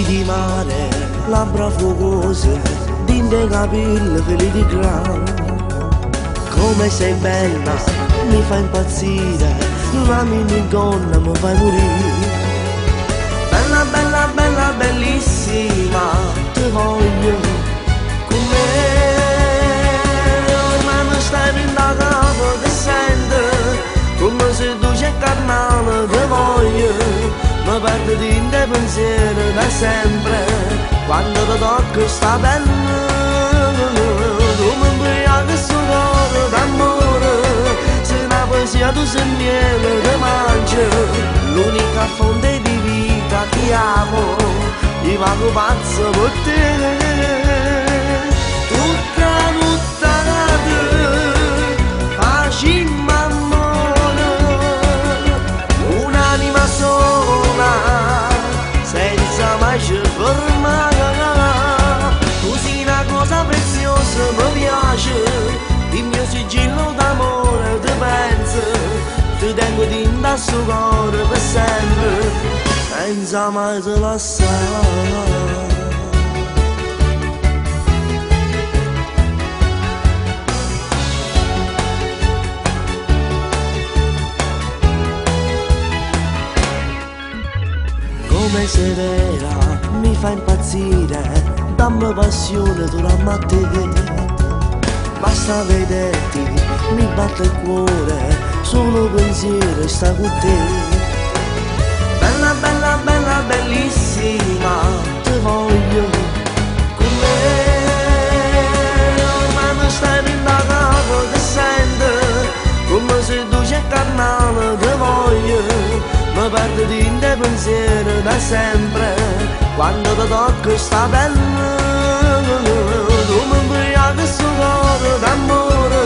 di mare, labbra fuocose, dinte capelli fili di grano. Come sei bella, mi fa impazzire, la minigonna mi fai morire. Bella, bella, bella, bellissima, ti voglio con me. Ormai mi stai in da capo che sento, come se tu c'è carnale, ti voglio. Mi perdo in te pensieri da sempre, quando ti tocco sta bella. Tu mi imbriachi sto cuore d'amore, se una poesia tu sei miele che mangio, l'unica fonte di vita ti amo, io vado pazzo per te. Tutta notte facciamo amore, un'anima sola, senza mai fermare. Tu sei una cosa preziosa, mi piace, il mio sigillo d'amore, ti penso, ti tengo dentro al suo cuore per sempre, senza mai te lasciare. Come sei vera, mi fa impazzire, dammi passione tu la mattina. Basta vederti, mi batte il cuore, solo pensiero sta con te. Bella, bella, bella, bellissima, ti voglio con me. Ormai mi stai in da capo che sento, come se tu c'è carnale, ti voglio. Mi perdo in te pensieri da sempre, quando ti tocco sta bella. Tu mi imbriachi sto cuore d'amore,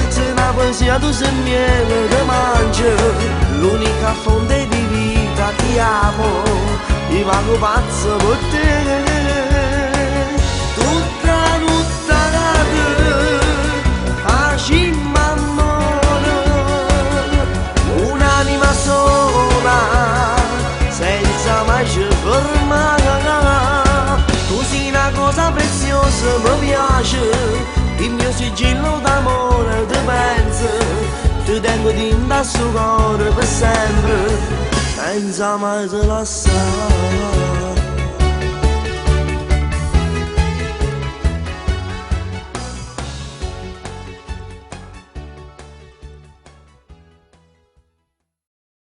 se una poesia tu sei miele che mangio, l'unica fonte di vita ti amo, io vado pazzo per te. Tutta notte facciamo amore, un'anima sola, senza mai fermare. Tu sei una cosa preziosa, mi piace, il mio sigillo d'amore, ti penso, ti tengo dentro al suo cuore per sempre, senza mai te lasciare.